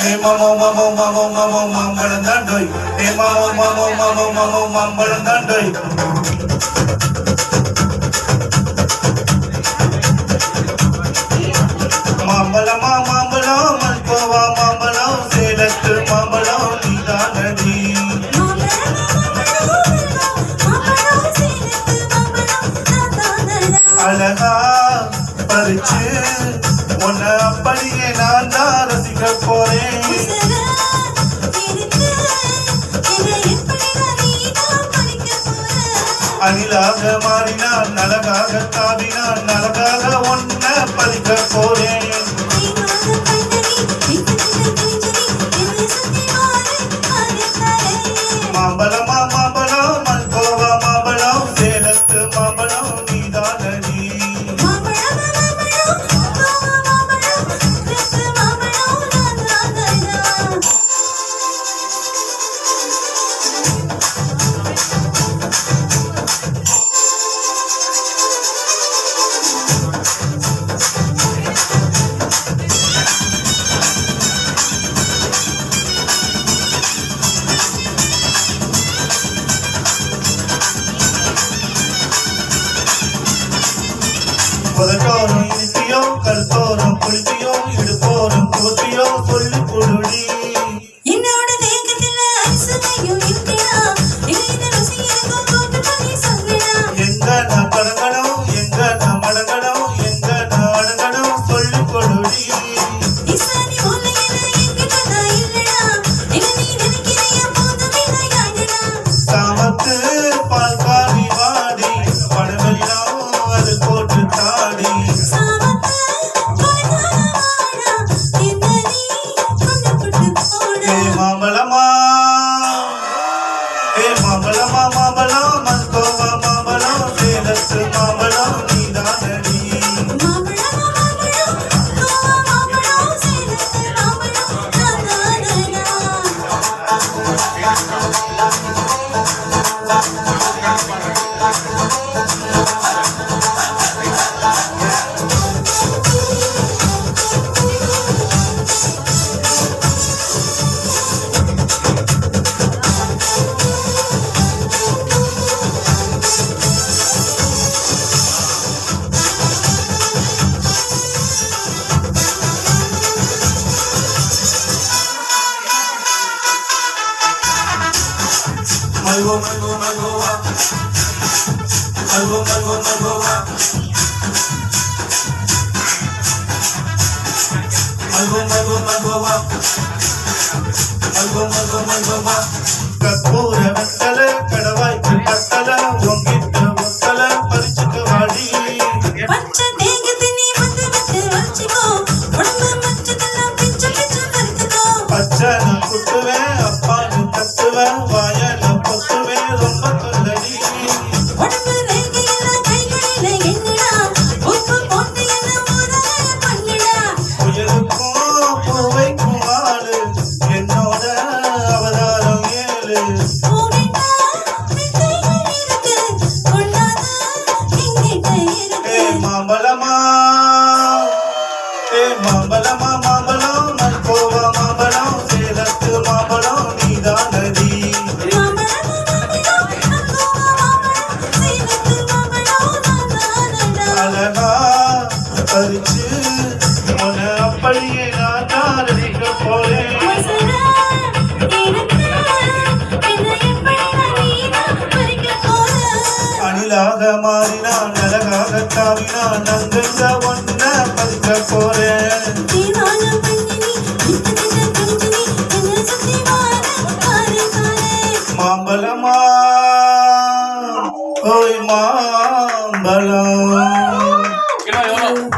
Hey mamo mamo mamo mamo mambalan dandoi. Hey mamo mamo mamo mamo mambalan dandoi. Mambalam mambalam malkova mambalam selattu mambalam nidanadi. அழகா பறிச்சு உன்னை அப்படியே நான் தான் ரசிக்க போறேன். அணிலாக மாறினான் அழகாக தாவினான் அழகாக ஒன்ன பதிக்க போறேன். மாம்பழமா மாம்பழம் மல்கோவா மாம்பழம் சேலத்து மாம்பழம் நீதானடி. புதத்தோறும் இனிப்பியோ கருத்தோறும் குளிப்பியோ இடுப்போறும் கூத்தியோ சொல்லி குடுடி. என்னோட தேகத்துல ஐசுமையும் இருக்கிறா இளைய ருசியருக்கும் கூட்டு பண்ணி சொல்லிடா. எங்க நான் படங்கணும் எங்க நான் மடங்கணும் எங்க நான் அடங்கணும் சொல்லி கொடுடி. இசானி மூலையில எங்கிட்ட நான் இல்லடா என்ன நீ நினைக்கிறிய போதுமே நான் யாருடா. சாமத்து பால் காரி வாடி படமெல்லாம் அது போட்டு தாடி. சாமத்து பழகான வாடா என்ன நீ கொண்டு புட்டு போடா. மாம்பழமா மாம்பழமா மாம்பழம் மல்கோவா மாம்பழம் சேலத்து மாம்பழம் நீதானடி. மாம்பழம் மாம்பழம் கோவா மாம்பழம் சேலத்து மாம்பழம் நானானடா. Malgo malgo malgoa malgo malgo malgoa malgo malgo malgoa malgo malgo malgoa கற்பூர வெத்தல கடவாய்க்கு பத்தல உங்கிட்ட ஒத்தல பறிச்சுக்க வாடி. பச்சை தேங்கத்தை நீ வந்து விட்டு வச்சுக்கோ உடம்பு மச்சதெல்லாம் பிச்சை பிச்சை பறித்துக்கோ. பச்சை நான் குட்டுவேன் அப்பான்னு தட்டுவேன் வாயல பொத்துவேன் ரொம்ப சொல்லடி. உடம்பு ரேகையெல்லாம் கைகளில என்னடா உப்பு போட்டு என்ன ஊராய பண்ணுடா. புயலுக்கும் பூவைக்கும் ஆளு என்னோட அவதாரம் ஏழு. பூவிட்டா வித்தைகள் இருக்கு கொள்ளாத எங்கிட்ட இருக்கு. மாம்பழமா மாம்பழமா மாம்பழம் மல்கோவா மாம்பழம் சேலத்து மாம்பழம் நீதானடி. மாம்பழம் மாம்பழம் கோவா மாம்பழம் சேலத்து மாம்பழம் நானானடா. அழகா பறிச்சு உன்னை அப்படியே நான் தான் ரசிக்க போறேன். மசரா எனக்கு என்ன எப்படி நீதான் பறிக்க போற. அணிலாக மாறினான் அழகாக தாவினான் அங்கங்க ஒன்ன பதிக்க போறேன். தீவானம் பண்ணினி நித்தனித்த கஞ்சினி என்ன சுத்தி வார காரே காரே. மாம்பழமா ஓய் மாம்பழம்